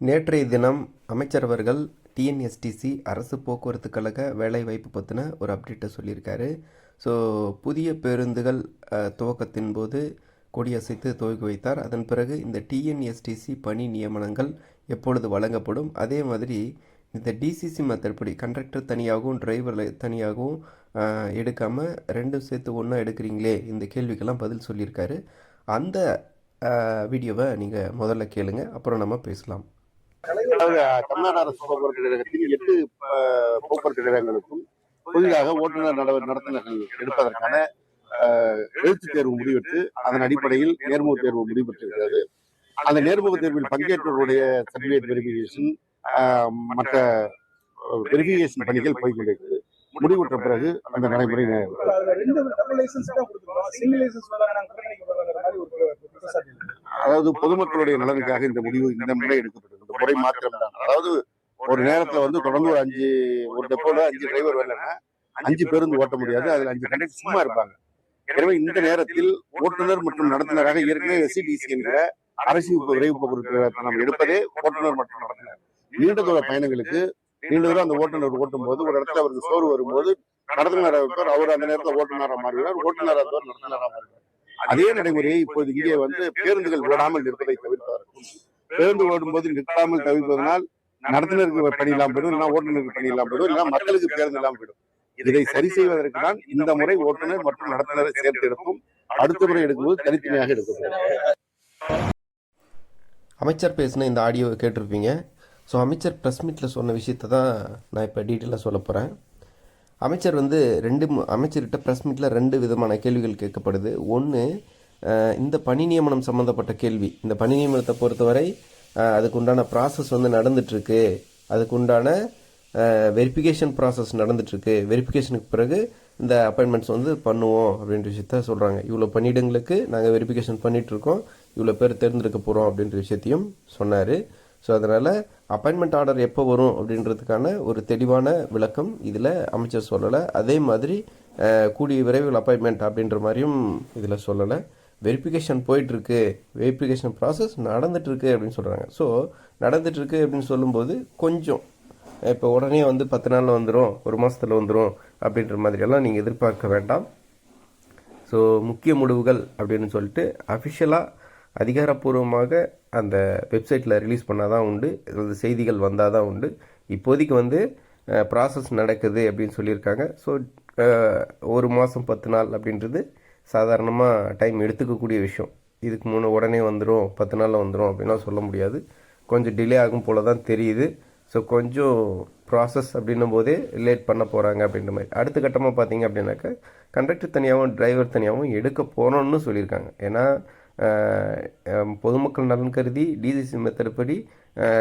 நேற்றைய தினம் அமைச்சர் அவர்கள் டிஎன்எஸ்டிசி அரசு போக்குவரத்து கழக வேலைவாய்ப்பு பற்றின ஒரு அப்டேட்டை சொல்லியிருக்காரு. ஸோ புதிய பேருந்துகள் துவக்கத்தின் போது கொடியசைத்து துவக்கி வைத்தார். அதன் பிறகு இந்த டிஎன்எஸ்டிசி பணி நியமனங்கள் எப்பொழுது வழங்கப்படும், அதே மாதிரி இந்த டிசிசி மெத்தட் படி கண்டக்டர் தனியாகவும் டிரைவர் தனியாகவும் எடுக்காமல் ரெண்டும் சேர்த்து ஒன்றா எடுக்கிறீங்களே, இந்த கேள்விக்கெல்லாம் பதில் சொல்லியிருக்காரு. அந்த வீடியோவை நீங்கள் முதல்ல கேளுங்க, அப்புறம் நம்ம பேசலாம். அதாவது தமிழ்நாடு அரசு போக்குவரத்து கழகத்தின் 8 போக்குவரத்து கழகங்களுக்கும் புதிதாக ஓட்டுநர் நடத்துனர்கள் எடுப்பதற்கான எழுத்து தேர்வு முடிவெற்று அதன் அடிப்படையில் நேர்முக தேர்வு முடிவெற்றிருக்கிறது. அந்த நேர்முக தேர்வில் பங்கேற்றவருடைய சர்டிபிகேட் வெரிஃபிகேஷன் மற்ற வெரிஃபிகேஷன் பணிகள் போய்கொண்டிருக்கிறது. முடிவுற்ற பிறகு அந்த நடைமுறை அதாவது பொதுமக்களுடைய நலனுக்காக இந்த முடிவு இந்த முறை எடுக்கப்பட்டது. இந்த முறை மாத்திரம் தான். அதாவது ஒரு நேரத்துல தொடர்ந்து ஒரு டெப்போல 5 டிரைவர் வரலன்னா 5 பேருந்து ஓட்ட முடியாது. அதுல 5 கண்டக்டர் சும்மா இருப்பாங்க. எனவே இந்த நேரத்தில் ஓட்டுநர் மற்றும் நடத்துனராக ஏற்கனவே எஸ்சிடிசி என்கிற அரசு விரைவு போக்குவரத்து நம்ம எடுப்பதே ஓட்டுநர் மற்றும் நடத்துனர். நீண்ட தூர பயணங்களுக்கு நீண்ட தூரம் அந்த ஓட்டுநர் ஓட்டும் போது ஒரு இடத்துல அவருக்கு சோறு வரும்போது நடத்துனர் அவர் அந்த நேரத்தில் ஓட்டுநராக மாறுகிறார், ஓட்டுநராக நடத்துனராக மாறுகிறார். அதே நடைமுறையை இப்போது இங்கே பேருந்துகள் ஓடாமல் இருப்பதை தவிர்ப்பதற்கும், பேருந்து ஓடும்போது நிற்காமல் தவிர்ப்பதனால் நடத்துனருக்கு பணி இல்லாமல் போயிடும், இல்லைன்னா ஓட்டுநருக்கு பணி இல்லாமல் போயிடும், இல்லைன்னா மக்களுக்கு பேருந்து இல்லாமல் போயிடும். இதை சரி செய்வதற்கு தான் இந்த முறை ஓட்டுநர் மற்றும் நடத்துனரை சேர்த்து எடுக்கும். அடுத்த முறை எடுக்கும்போது தனித்தனியாக எடுக்கப்படும். அமைச்சர் பேசின இந்த ஆடியோவை கேட்டிருப்பீங்க. ஸோ அமைச்சர் ப்ரெஸ் மீட்டில் சொன்ன விஷயத்தை தான் நான் இப்போ டீட்டெயிலாக சொல்ல போகிறேன். அமைச்சர் அமைச்சர்கிட்ட ப்ரெஸ் மீட்டில் 2 விதமான கேள்விகள் கேட்கப்படுது. ஒன்று, இந்த பணி நியமனம் சம்மந்தப்பட்ட கேள்வி. இந்த பணி நியமனத்தை பொறுத்தவரை அதுக்கு உண்டான ப்ராசஸ் நடந்துட்டுருக்கு, அதுக்கு உண்டான வெரிஃபிகேஷன் ப்ராசஸ் நடந்துட்டுருக்கு, வெரிஃபிகேஷனுக்கு பிறகு இந்த அப்பாயின்மெண்ட்ஸ் பண்ணுவோம் அப்படின்ற விஷயத்த சொல்கிறாங்க. இவ்வளோ பணியிடங்களுக்கு நாங்கள் வெரிஃபிகேஷன் பண்ணிகிட்ருக்கோம், இவ்வளோ பேர் தேர்ந்தெடுக்க போகிறோம் அப்படின்ற விஷயத்தையும் சொன்னார். ஸோ அதனால் அப்பாயின்மெண்ட் ஆர்டர் எப்போ வரும் அப்படின்றதுக்கான ஒரு தெளிவான விளக்கம் இதில் அமைச்சர் சொல்லலை. அதே மாதிரி கூடிய விரைவில் அப்பாயின்மெண்ட் அப்படின்ற மாதிரியும் இதில் சொல்லலை. வெரிஃபிகேஷன் போயிட்டுருக்கு, வெரிஃபிகேஷன் ப்ராசஸ் நடந்துகிட்ருக்கு அப்படின்னு சொல்கிறாங்க. ஸோ நடந்துகிட்ருக்கு அப்படின்னு சொல்லும்போது கொஞ்சம் இப்போ உடனே 10 நாளில் வந்துடும், ஒரு மாதத்தில் வந்துடும் அப்படின்ற மாதிரியெல்லாம் நீங்கள் எதிர்பார்க்க வேண்டாம். ஸோ முக்கிய முடிவுகள் அப்படின்னு சொல்லிட்டு அஃபிஷியலாக அதிகாரப்பூர்வமாக அந்த வெப்சைட்டில் ரிலீஸ் பண்ணால் தான் உண்டு, அந்த செய்திகள் வந்தால் தான் உண்டு. இப்போதைக்கு ப்ராசஸ் நடக்குது அப்படின்னு சொல்லியிருக்காங்க. ஸோ ஒரு மாதம் 10 நாள் அப்படின்றது சாதாரணமாக டைம் எடுத்துக்கக்கூடிய விஷயம். இதுக்கு உடனே வந்துடும், 10 நாளில் வந்துடும் அப்படின்லாம் சொல்ல முடியாது. கொஞ்சம் டிலே ஆகும் போல தான் தெரியுது. ஸோ கொஞ்சம் ப்ராசஸ் அப்படின்னும் போதே லேட் பண்ண போகிறாங்க அப்படின்ற மாதிரி. அடுத்த கட்டமாக பார்த்தீங்க அப்படின்னாக்கா கண்டக்டர் தனியாகவும் டிரைவர் தனியாகவும் எடுக்க போகிறோன்னு சொல்லியிருக்காங்க. ஏன்னா பொதுமக்கள் நலன் கருதி டிசிசி மெத்தட் படி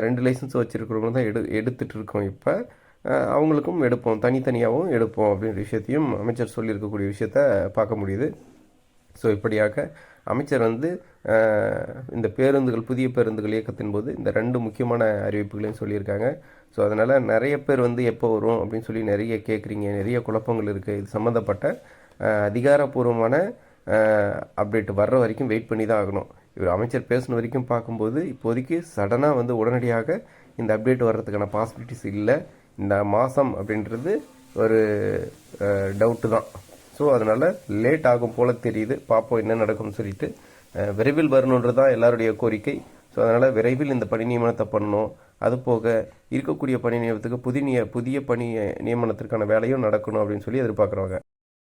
2 லைசன்ஸ் வச்சுருக்கிறவங்க தான் எடுத்துகிட்டு இருக்கோம். இப்போ அவங்களுக்கும் எடுப்போம், தனித்தனியாகவும் எடுப்போம் அப்படின்ற விஷயத்தையும் அமைச்சர் சொல்லியிருக்கக்கூடிய விஷயத்த பார்க்க முடியுது. ஸோ இப்படியாக அமைச்சர் இந்த பேருந்துகள் புதிய பேருந்துகள் இயக்கத்தின் போது இந்த 2 முக்கியமான அறிவிப்புகளையும் சொல்லியிருக்காங்க. ஸோ அதனால் நிறைய பேர் எப்போ வரும் அப்படின்னு சொல்லி நிறைய கேட்குறீங்க, நிறைய குழப்பங்கள் இருக்குது. இது சம்மந்தப்பட்ட அதிகாரப்பூர்வமான அப்டேட் வர்ற வரைக்கும் வெயிட் பண்ணி தான் ஆகணும். இவர் அமைச்சர் பேசின வரைக்கும் பார்க்கும்போது இப்போதைக்கு சடனாக உடனடியாக இந்த அப்டேட் வர்றதுக்கான பாசிபிலிட்டிஸ் இல்லை. இந்த மாதம் அப்படின்றது ஒரு டவுட்டு தான். ஸோ அதனால் லேட் ஆகும் போல் தெரியுது. பார்ப்போம் என்ன நடக்கும்னு சொல்லிட்டு. விரைவில் வரணுன்றது தான் எல்லாருடைய கோரிக்கை. ஸோ அதனால் விரைவில் இந்த பணி நியமனத்தை பண்ணணும். அதுபோக இருக்கக்கூடிய பணி நியமனத்துக்கு புதிய பணி நியமனத்திற்கான வேலையும் நடக்கணும் அப்படின்னு சொல்லி எதிர்பார்க்குறாங்க.